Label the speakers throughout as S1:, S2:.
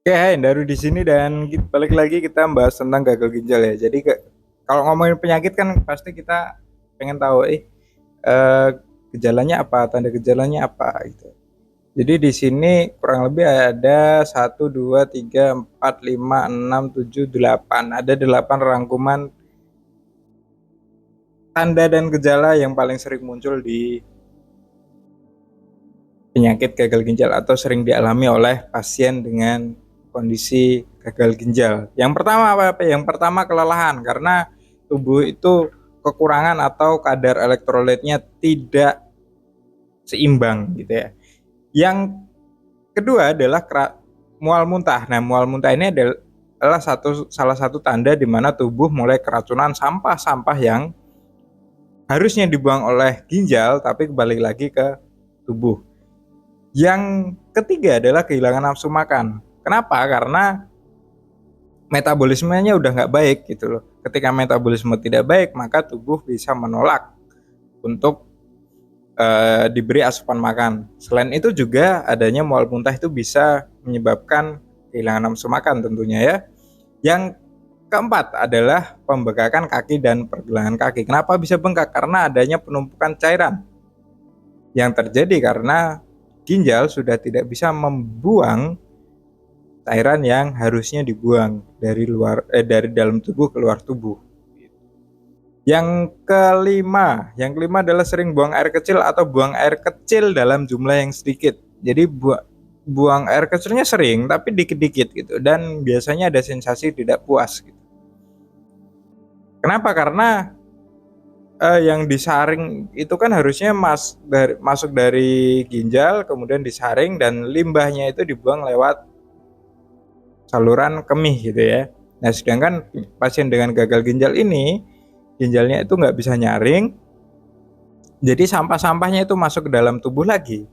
S1: Oke, hai, Daru di sini dan balik lagi kita bahas tentang gagal ginjal ya. Jadi kalau ngomongin penyakit kan pasti kita pengen tahu eh, gejalanya apa, tanda gejalanya apa gitu. Jadi di sini kurang lebih ada 1, 2, 3, 4, 5, 6, 7, 8. Ada 8 rangkuman tanda dan gejala yang paling sering muncul di penyakit gagal ginjal atau sering dialami oleh pasien dengan kondisi gagal ginjal. Yang pertama apa? Yang pertama kelelahan karena tubuh itu kekurangan atau kadar elektrolitnya tidak seimbang gitu ya. Yang kedua adalah mual muntah. Nah, mual muntah ini adalah salah satu tanda di mana tubuh mulai keracunan sampah-sampah yang harusnya dibuang oleh ginjal tapi kembali lagi ke tubuh. Yang ketiga adalah kehilangan nafsu makan. Kenapa? Karena metabolismenya udah nggak baik gitu loh. Ketika metabolisme tidak baik, maka tubuh bisa menolak untuk diberi asupan makan. Selain itu juga adanya mual muntah itu bisa menyebabkan kehilangan nafsu makan tentunya ya. Yang keempat adalah pembengkakan kaki dan pergelangan kaki. Kenapa bisa bengkak? Karena adanya penumpukan cairan yang terjadi karena ginjal sudah tidak bisa membuang cairan yang harusnya dibuang dari dalam tubuh keluar tubuh. Yang kelima adalah sering buang air kecil atau buang air kecil dalam jumlah yang sedikit. Jadi buang air kecilnya sering tapi dikit-dikit gitu dan biasanya ada sensasi tidak puas gitu. Kenapa? Karena yang disaring itu kan harusnya masuk dari ginjal kemudian disaring dan limbahnya itu dibuang lewat saluran kemih gitu ya. Nah, sedangkan pasien dengan gagal ginjal ini, ginjalnya itu nggak bisa nyaring, jadi sampah-sampahnya itu masuk ke dalam tubuh lagi.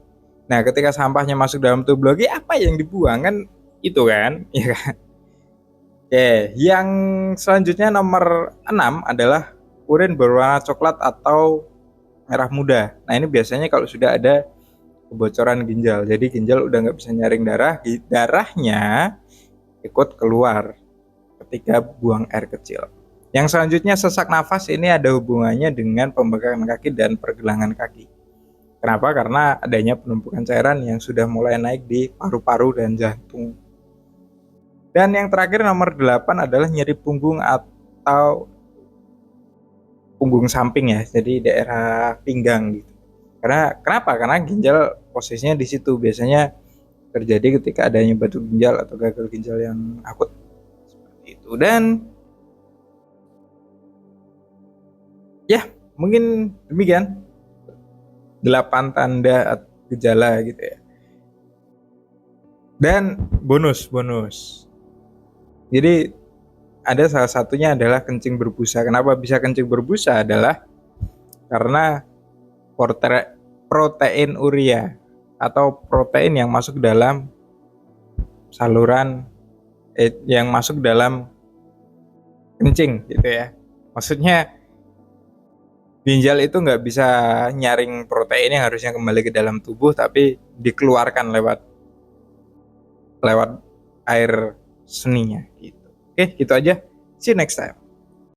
S1: Nah, ketika sampahnya masuk dalam tubuh lagi, apa yang dibuang kan itu kan, ya kan? Oke, yang selanjutnya nomor 6 adalah urin berwarna coklat atau merah muda. Nah, ini biasanya kalau sudah ada kebocoran ginjal, jadi ginjal udah nggak bisa nyaring darah, darahnya ikut keluar ketika buang air kecil. Yang selanjutnya sesak nafas ini ada hubungannya dengan pembengkakan kaki dan pergelangan kaki. Kenapa? Karena adanya penumpukan cairan yang sudah mulai naik di paru-paru dan jantung. Dan yang terakhir nomor 8 adalah nyeri punggung atau punggung samping ya, jadi daerah pinggang gitu. Karena kenapa? Karena ginjal posisinya di situ biasanya terjadi ketika adanya batu ginjal atau gagal ginjal yang akut seperti itu. Dan ya, mungkin demikian 8 tanda gejala gitu ya. Dan bonus. Jadi ada salah satunya adalah kencing berbusa. Kenapa bisa kencing berbusa adalah karena protein urea atau protein yang masuk dalam saluran yang masuk dalam kencing gitu ya. Maksudnya ginjal itu nggak bisa nyaring protein yang harusnya kembali ke dalam tubuh tapi dikeluarkan lewat lewat air seninya gitu. Oke, gitu aja. See you next time.